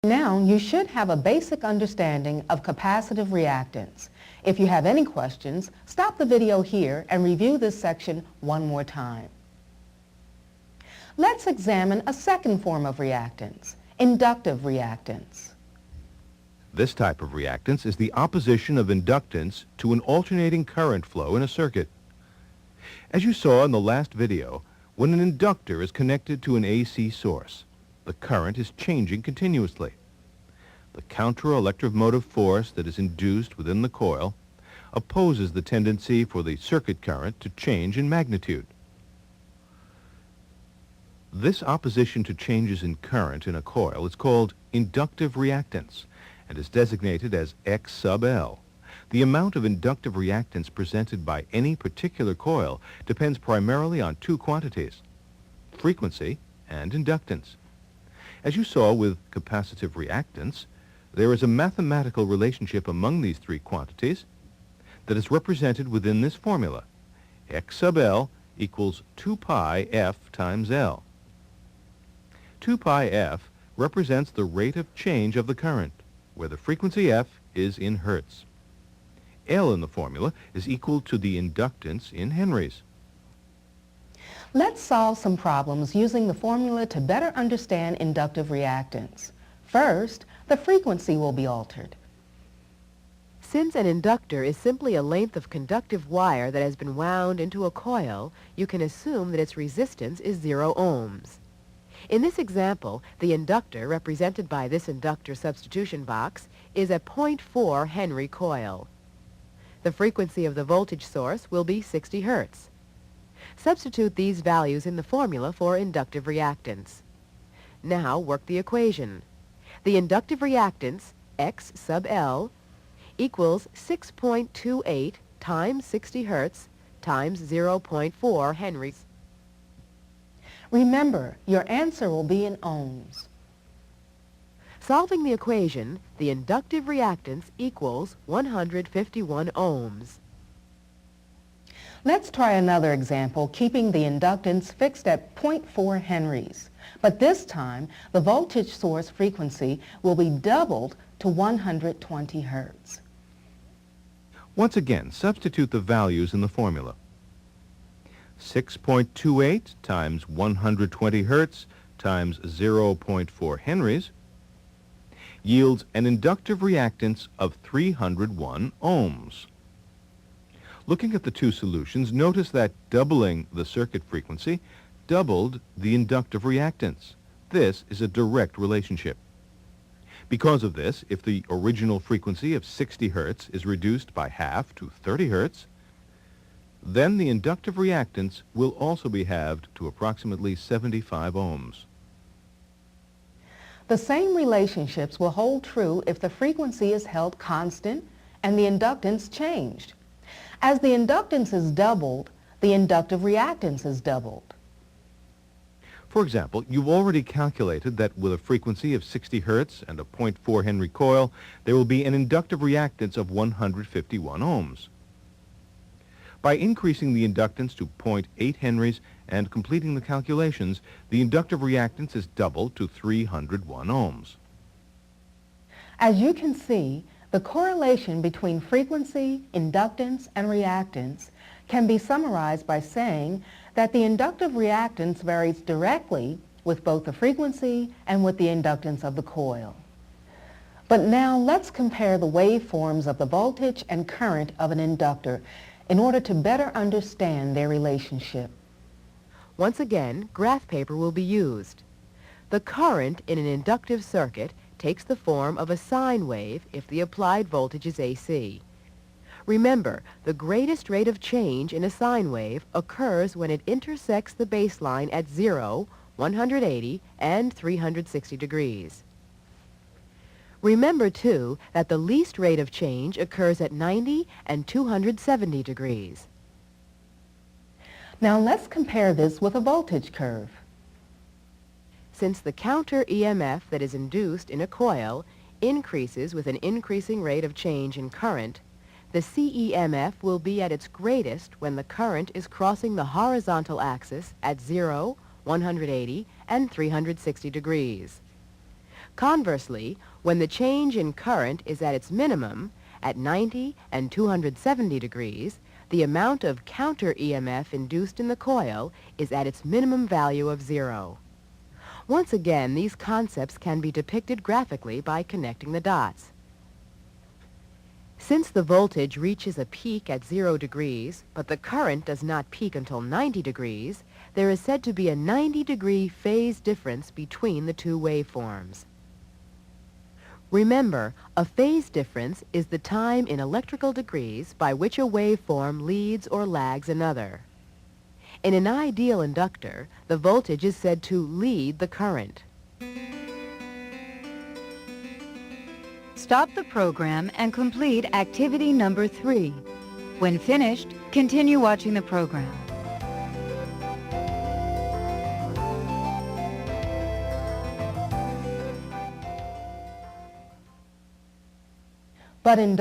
Now, you should have a basic understanding of capacitive reactance. If you have any questions, stop the video here and review this section one more time. Let's examine a second form of reactance, inductive reactance. This type of reactance is the opposition of inductance to an alternating current flow in a circuit. As you saw in the last video, when an inductor is connected to an AC source, the current is changing continuously. The counter-electromotive force that is induced within the coil opposes the tendency for the circuit current to change in magnitude. This opposition to changes in current in a coil is called inductive reactance and is designated as X sub L. The amount of inductive reactance presented by any particular coil depends primarily on two quantities, frequency and inductance. As you saw with capacitive reactance, there is a mathematical relationship among these three quantities that is represented within this formula. X sub L equals 2 pi F times L. 2 pi F represents the rate of change of the current, where the frequency F is in hertz. L in the formula is equal to the inductance in henries. Let's solve some problems using the formula to better understand inductive reactance. First, the frequency will be altered. Since an inductor is simply a length of conductive wire that has been wound into a coil, you can assume that its resistance is 0 ohms. In this example, the inductor, represented by this inductor substitution box, is a 0.4 Henry coil. The frequency of the voltage source will be 60 hertz. Substitute these values in the formula for inductive reactance. Now work the equation. The inductive reactance, X sub L, equals 6.28 times 60 hertz times 0.4 henries. Remember, your answer will be in ohms. Solving the equation, the inductive reactance equals 151 ohms. Let's try another example, keeping the inductance fixed at 0.4 henries. But this time, the voltage source frequency will be doubled to 120 hertz. Once again, substitute the values in the formula. 6.28 times 120 hertz times 0.4 henries yields an inductive reactance of 301 ohms. Looking at the two solutions, notice that doubling the circuit frequency doubled the inductive reactance. This is a direct relationship. Because of this, if the original frequency of 60 hertz is reduced by half to 30 hertz, then the inductive reactance will also be halved to approximately 75 ohms. The same relationships will hold true if the frequency is held constant and the inductance changed. As the inductance is doubled, the inductive reactance is doubled. For example, you've already calculated that with a frequency of 60 hertz and a 0.4 Henry coil, there will be an inductive reactance of 151 ohms. By increasing the inductance to 0.8 Henries and completing the calculations, the inductive reactance is doubled to 301 ohms. As you can see, the correlation between frequency, inductance, and reactance can be summarized by saying that the inductive reactance varies directly with both the frequency and with the inductance of the coil. But now let's compare the waveforms of the voltage and current of an inductor in order to better understand their relationship. Once again, graph paper will be used. The current in an inductive circuit takes the form of a sine wave if the applied voltage is AC. Remember, the greatest rate of change in a sine wave occurs when it intersects the baseline at 0, 180, and 360 degrees. Remember, too, that the least rate of change occurs at 90 and 270 degrees. Now let's compare this with a voltage curve. Since the counter EMF that is induced in a coil increases with an increasing rate of change in current, the CEMF will be at its greatest when the current is crossing the horizontal axis at 0, 180, and 360 degrees. Conversely, when the change in current is at its minimum, at 90 and 270 degrees, the amount of counter EMF induced in the coil is at its minimum value of 0. Once again, these concepts can be depicted graphically by connecting the dots. Since the voltage reaches a peak at 0 degrees, but the current does not peak until 90 degrees, there is said to be a 90-degree phase difference between the two waveforms. Remember, a phase difference is the time in electrical degrees by which a waveform leads or lags another. In an ideal inductor, the voltage is said to lead the current. Stop the program and complete activity number 3. When finished, continue watching the program. But inductors